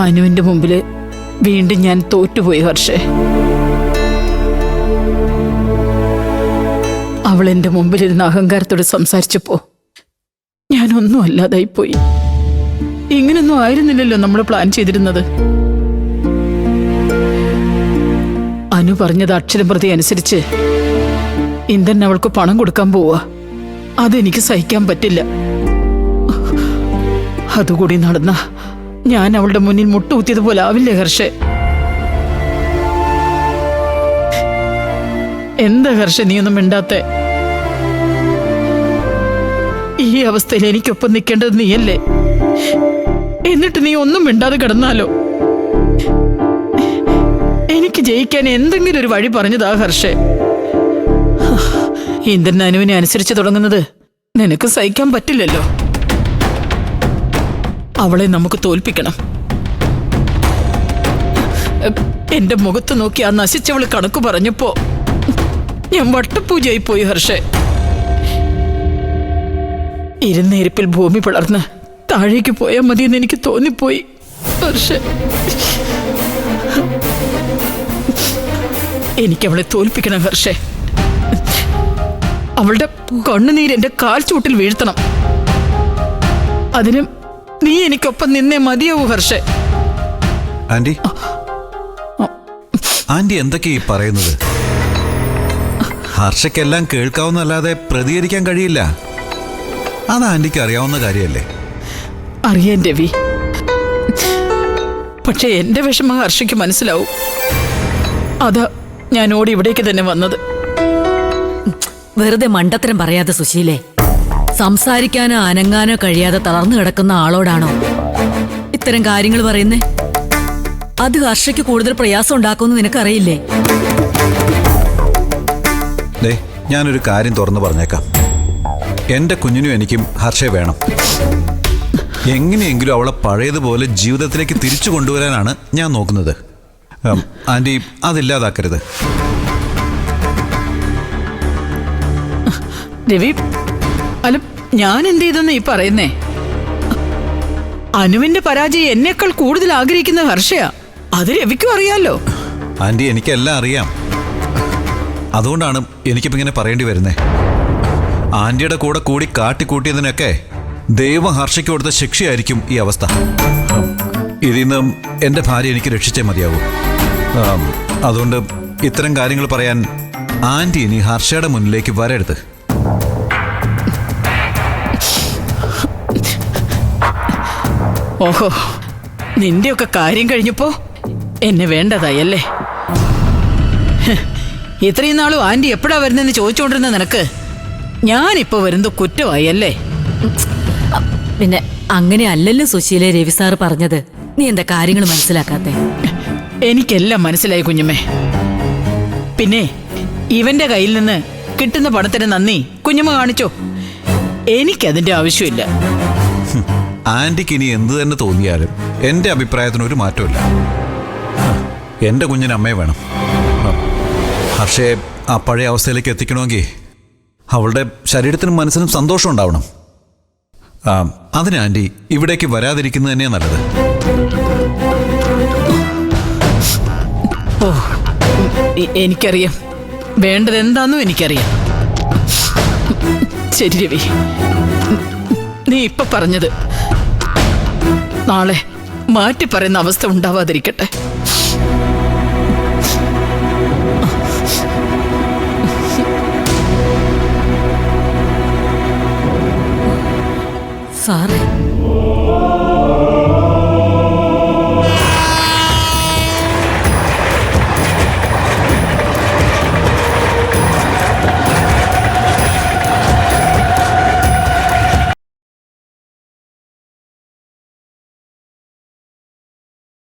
അനുവിന്റെ മുമ്പില് വീണ്ടും ഞാൻ തോറ്റുപോയി ഹർഷേ. അവൾ എന്റെ മുമ്പിലിരുന്ന് അഹങ്കാരത്തോട് സംസാരിച്ചപ്പോ ഞാനൊന്നും അല്ലാതായിപ്പോയി. ഇങ്ങനൊന്നും ആയിരുന്നില്ലല്ലോ നമ്മൾ പ്ലാൻ ചെയ്തിരുന്നത്. അനു പറഞ്ഞത് അക്ഷരം പ്രതി അനുസരിച്ച് ഇന്ദ്രൻ അവൾക്ക് പണം കൊടുക്കാൻ പോവാ. അതെനിക്ക് സഹിക്കാൻ പറ്റില്ല. അതുകൂടി നടന്ന ഞാൻ അവളുടെ മുന്നിൽ മുട്ടുകുത്തിയതുപോലെ ആവില്ലേ ഹർഷേ? എന്താ ഹർഷ നീയൊന്നും മിണ്ടാത്തെ? ഈ അവസ്ഥയിൽ എനിക്കൊപ്പം നിൽക്കേണ്ടത് നീയല്ലേ? എന്നിട്ട് നീ ഒന്നും മിണ്ടാതെ കിടന്നാലോ? എനിക്ക് ജയിക്കാൻ എന്തെങ്കിലും ഒരു വഴി പറഞ്ഞതാ ഹർഷേ. ഇന്ദ്രൻ അനുവിനെ അനുസരിച്ച് തുടങ്ങുന്നത് നിനക്ക് സഹിക്കാൻ പറ്റില്ലല്ലോ. അവളെ നമുക്ക് തോൽപ്പിക്കണം. എന്റെ മുഖത്ത് നോക്കി ആ നശിച്ചവള് കണക്ക് പറഞ്ഞപ്പോ ഞാൻ വട്ടപ്പൂജയായി പോയി ഹർഷേ. ഇരുന്നേരിപ്പിൽ ഭൂമി പിളർന്ന് താഴേക്ക് പോയാൽ മതിയെന്ന് എനിക്ക് തോന്നിപ്പോയി ഹർഷേ. എനിക്കവളെ തോൽപ്പിക്കണം ഹർഷേ. അവളുടെ കണ്ണുനീര് എന്റെ കാൽ ചൂട്ടിൽ വീഴ്ത്തണം. അതിനും നീ എനിക്കൊപ്പം നിന്നേ മതിയാവൂ ഹർഷേ. ആന്റി, ആന്റി എന്തൊക്കെയാ പറയുന്നത്? ഹർഷയ്ക്കെല്ലാം കേൾക്കാവുന്നല്ലാതെ പ്രതികരിക്കാൻ കഴിയില്ല. അത് ആന്റിക്ക് അറിയാവുന്ന കാര്യമല്ലേ? അറിയാൻ രവി, പക്ഷെ എന്റെ വിഷമം ഹർഷയ്ക്ക് മനസ്സിലാവും. അതാ ഞാൻ ഓടി ഇവിടേക്ക് തന്നെ വന്നത്. വെറുതെ മണ്ടത്തരം പറയാതെ സുശീലേ. സംസാരിക്കാനോ അനങ്ങാനോ കഴിയാതെ തളർന്നു കിടക്കുന്ന ആളോടാണോ ഇത്തരം കാര്യങ്ങൾ പറയുന്നേ? അത് ഹർഷയ്ക്ക് കൂടുതൽ പ്രയാസം ഉണ്ടാക്കുമെന്ന് നിനക്കറിയില്ലേ? ഞാനൊരു കാര്യം തുറന്നു പറഞ്ഞേക്കാം. എന്റെ കുഞ്ഞിനും എനിക്കും ഹർഷയെ വേണം. എങ്ങനെയെങ്കിലും അവളെ പഴയതുപോലെ ജീവിതത്തിലേക്ക് തിരിച്ചു കൊണ്ടുവരാനാണ് ഞാൻ നോക്കുന്നത്. ആന്റി അതില്ലാതാക്കരുത്. രവി, അല്ല ഞാൻ എന്ത് ചെയ്തെന്ന് ഈ പറയുന്നേ? അനുവിന്റെ പരാജയം എന്നേക്കാൾ കൂടുതൽ ആഗ്രഹിക്കുന്ന ഹർഷയാ. അത് രവിക്കും അറിയാലോ. ആന്റി, എനിക്കെല്ലാം അറിയാം. അതുകൊണ്ടാണ് എനിക്കിപ്പോ ഇങ്ങനെ പറയേണ്ടി വരുന്നേ. ആന്റിയുടെ കൂടെ കൂടി കാട്ടിക്കൂട്ടിയതിനൊക്കെ ദൈവം ഹർഷയ്ക്ക് കൊടുത്ത ശിക്ഷയായിരിക്കും ഈ അവസ്ഥ. ഇതിൽ നിന്നും എൻ്റെ ഭാര്യ എനിക്ക് രക്ഷിച്ചേ മതിയാവൂ. അതുകൊണ്ട് ഇത്തരം കാര്യങ്ങൾ പറയാൻ ആന്റി ഇനി ഹർഷയുടെ മുന്നിലേക്ക് വരരുത്. ഓഹോ, നിന്റെയൊക്കെ കാര്യം കഴിഞ്ഞപ്പോ എന്നെ വേണ്ടതായല്ലേ? ഇത്രയും നാളും ആന്റി എപ്പോഴാ വരുന്നതെന്ന് ചോദിച്ചുകൊണ്ടിരുന്ന നിനക്ക് ഞാനിപ്പോ വരുന്നത് കുറ്റമായി അല്ലേ? പിന്നെ അങ്ങനെ അല്ലല്ലോ സുശീലെ രവി സാറ് പറഞ്ഞത്. നീ എന്താ കാര്യങ്ങൾ മനസ്സിലാക്കാത്തെ? എനിക്കെല്ലാം മനസ്സിലായി കുഞ്ഞമ്മേ. പിന്നെ ഇവന്റെ കയ്യിൽ നിന്ന് കിട്ടുന്ന പണത്തിന് നന്ദി കുഞ്ഞമ്മ കാണിച്ചോ? എനിക്കതിന്റെ ആവശ്യമില്ല. ആന്റിക്ക് ഇനി എന്ത് തന്നെ തോന്നിയാലും എൻ്റെ അഭിപ്രായത്തിന് ഒരു മാറ്റമില്ല. എൻ്റെ കുഞ്ഞിന് അമ്മയെ വേണം. ഹർഷയെ ആ പഴയ അവസ്ഥയിലേക്ക് എത്തിക്കണമെങ്കിൽ അവളുടെ ശരീരത്തിനും മനസ്സിനും സന്തോഷം ഉണ്ടാവണം. അതിന് ആന്റി ഇവിടേക്ക് വരാതിരിക്കുന്നത് തന്നെയാണ് നല്ലത്. ഓ, എനിക്കറിയാം വേണ്ടത് എന്താന്നും എനിക്കറിയാം. ശരി രവി, നീ ഇപ്പൊ പറഞ്ഞത് നാളെ മാറ്റി പറയുന്ന അവസ്ഥ ഉണ്ടാവാതിരിക്കട്ടെ. സാറേ,